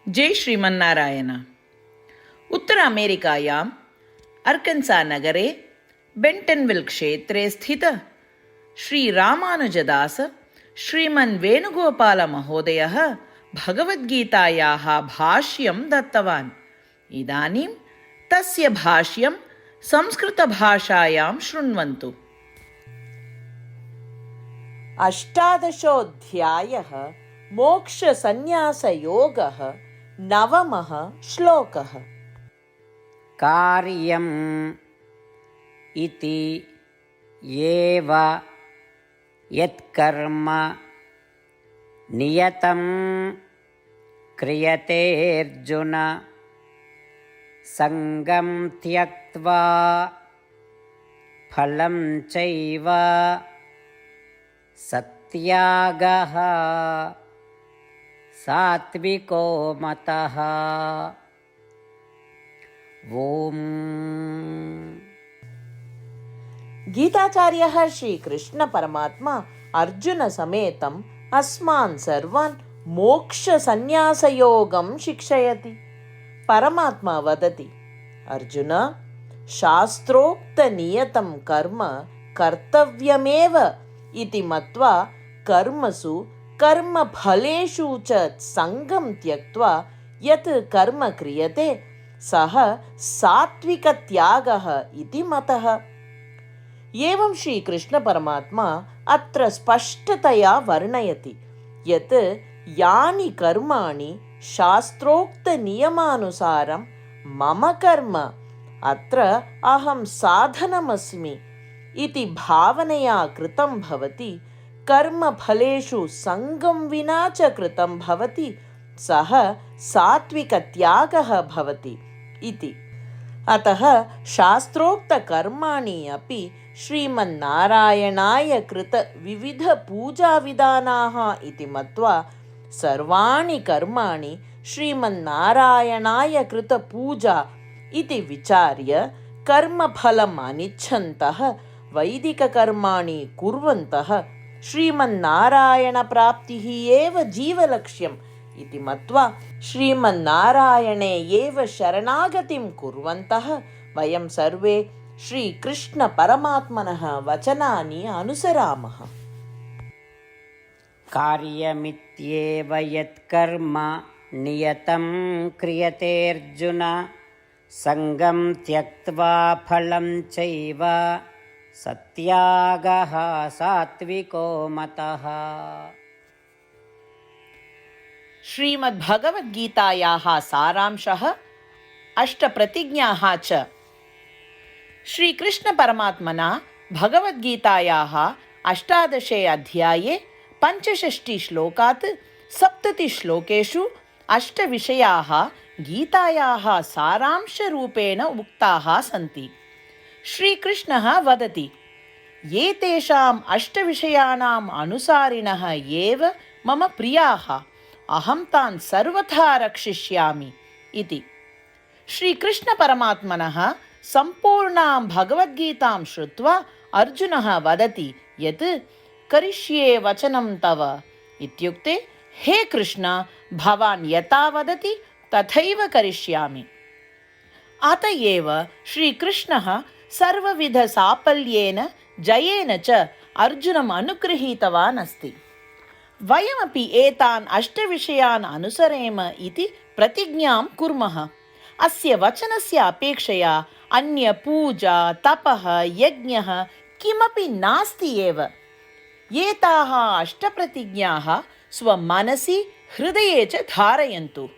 जय श्रीमन्नारायण। उत्तर अमेरिकायाम् अर्कन्सा नगरे बेण्टन्विल् क्षेत्रे स्थित श्रीरामानुजदास श्रीमन् वेणुगोपालमहोदयः भगवद्गीतायाः भाष्यं दत्तवान्। इदानीं तस्य भाष्यं संस्कृतभाषायां शृण्वन्तु। अष्टादशोऽध्यायः मोक्षसंन्यासयोगः। नवमः श्लोकः। कार्यम् इति एव यत्कर्म नियतं क्रियतेऽर्जुन सङ्गं त्यक्त्वा फलं चैव सत्यागः सात्विको मतः। ओम। गीताचार्यः श्रीकृष्ण परमात्मा अर्जुन समेतम् अस्मान् सर्वान् मोक्षसंन्यासयोगं शिक्षयति। परमात्मा वदति, अर्जुन, शास्त्रोक्तनियतं कर्म कर्तव्यमेव इति मत्वा कर्मसु कर्मफलेषु च सङ्गं त्यक्त्वा यत् कर्म क्रियते सः सात्विकत्यागः इति मतः। एवं श्रीकृष्ण परमात्मा अत्र स्पष्टतया वर्णयति यत् यानि कर्माणि शास्त्रोक्तनियमानुसारं मम कर्म, अत्र अहं साधनमस्मि इति भावनया कृतं भवति, कर्मफलेषु सङ्गं विना च कृतं भवति, सः सात्विकत्यागः भवति इति। अतः शास्त्रोक्तकर्माणि अपि श्रीमन्नारायणाय कृतविविधपूजाविधानाः इति मत्वा सर्वाणि कर्माणि श्रीमन्नारायणाय कृतपूजा इति विचार्य कर्मफलम् अनिच्छन्तः वैदिककर्माणि कुर्वन्तः श्रीमन्नारायणप्राप्तिः एव जीवलक्ष्यम् इति मत्वा श्रीमन्नारायणे एव शरणागतिं कुर्वन्तः वयं सर्वे श्रीकृष्णपरमात्मनः वचनानि अनुसरामः। कार्यमित्येव यत्कर्म नियतं क्रियतेऽर्जुन सङ्गं त्यक्त्वा फलं चैव सत्यागः सात्विको मतः। श्रीमद्भगवद्गीतायाः सारांशः, अष्टप्रतिज्ञाः च। श्रीकृष्णपरमात्मना भगवद्गीतायाः 18 अध्याये 65 श्लोकात् 70 श्लोकेषु 8 विषयाः गीतायाः सारांशरूपेण उक्ताः सन्ति। श्रीकृष्णः वदति, एतेषाम् 8 विषयाणाम् अनुसारिणः एव मम प्रियाः, अहं तान् सर्वथा रक्षिष्यामि इति। श्रीकृष्णपरमात्मनः सम्पूर्णां भगवद्गीतां श्रुत्वा अर्जुनः वदति यत् करिष्ये वचनं तव इत्युक्ते, हे कृष्ण, भवान् यथा वदति तथैव करिष्यामि। अत एव श्रीकृष्णः सर्वविधसाफल्येन जयेन च अर्जुनम् अनुगृहीतवान् अस्ति। वयमपि एतान् 8 विषयान् अनुसरेम इति प्रतिज्ञां कुर्मः। अस्य वचनस्य अपेक्षया अन्य पूजा, तपः, यज्ञः किमपि नास्ति एव। एताः 8 प्रतिज्ञाः स्वमनसि हृदये च धारयन्तु।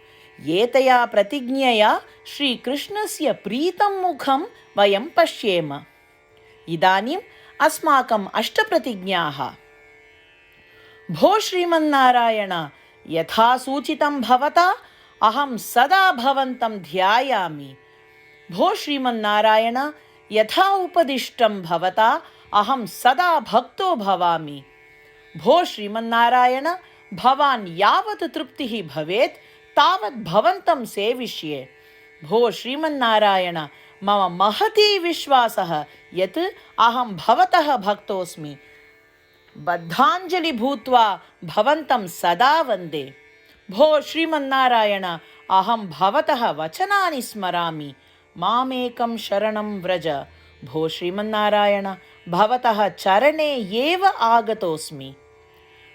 एतया प्रतिज्ञया श्रीकृष्णस्य प्रीतं मुखं वयं पश्येम। इदानीम् अस्माकम् 8 प्रतिज्ञाः। भो श्रीमन्नारायण, यथा सूचितं भवता अहं सदा भवन्तं ध्यायामि। भो श्रीमन्नारायण, यथा उपदिष्टं भवता अहं सदा भक्तो भवामि। भो श्रीमन्नारायण, भवान् यावत् तृप्तिः भवेत् तावत् भवन्तं सेविष्ये। भो श्रीमन्नारायण, मम महती विश्वासः यत् अहं भवतः भक्तोऽस्मि। बद्धाञ्जलि भूत्वा भवन्तं सदा वन्दे। भो श्रीमन्नारायण, अहं भवतः वचनानि स्मरामि, मामेकं शरणं व्रज। भो श्रीमन्नारायण, भवतः चरणे एव आगतोऽस्मि।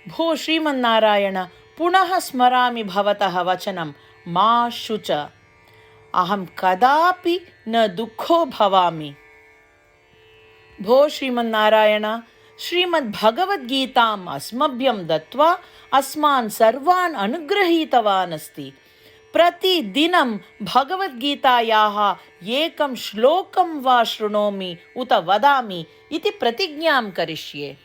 भो श्रीमन्नारायण, पुनः स्मरामि भवतः वचनं, मा शुच। अहं कदापि न दुःखो भवामि। भो श्रीमन्नारायण, श्रीमद्भगवद्गीताम् अस्मभ्यं दत्त्वा अस्मान् सर्वान् अनुगृहीतवान् अस्ति। प्रतिदिनं भगवद्गीतायाः एकं श्लोकं वा शृणोमि उत वदामि इति प्रतिज्ञां करिष्ये।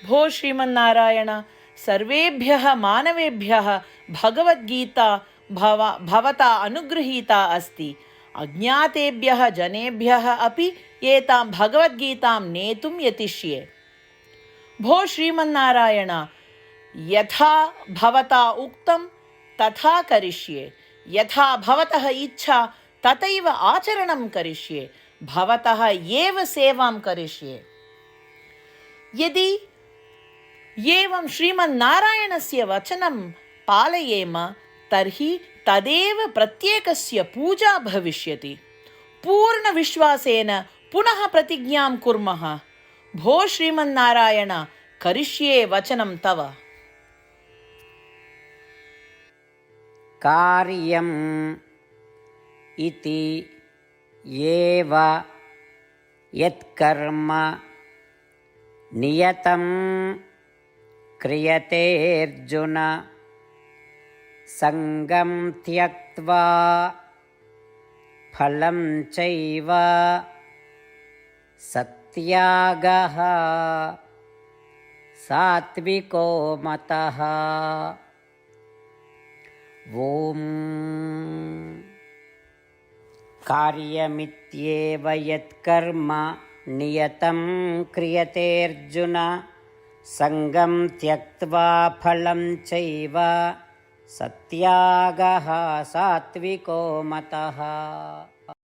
भो श्रीमन्नारायण, सर्वेभ्यः मानवेभ्यः भगवद्गीता भवता अनुगृहीता अस्ति। अज्ञातेभ्यः जनेभ्यः अपि एतां भगवद्गीतां नेतुं यतिष्ये। भो श्रीमन्नारायण, यथा भवता उक्तं तथा करिष्ये। यथा भवतः इच्छा तथैव आचरणं करिष्ये। भवतः एव सेवां करिष्ये। यदि एवं श्रीमन्नारायणस्य वचनं पालयेम तर्हि तदेव प्रत्येकस्य पूजा भविष्यति। पूर्णविश्वासेन पुनः प्रतिज्ञां कुर्मः। भो श्रीमन्नारायण, करिष्ये वचनं तव। कार्यम् इति एव यत्कर्म नियतं क्रियतेऽर्जुन, सङ्गं त्यक्त्वा फलं चैव सत्यागः सात्विको मतः। ॐ कार्यमित्येव यत्कर्म नियतं क्रियतेऽर्जुन, सङ्गं त्यक्त्वा फलं चैव सत्यागः सात्विको मतः।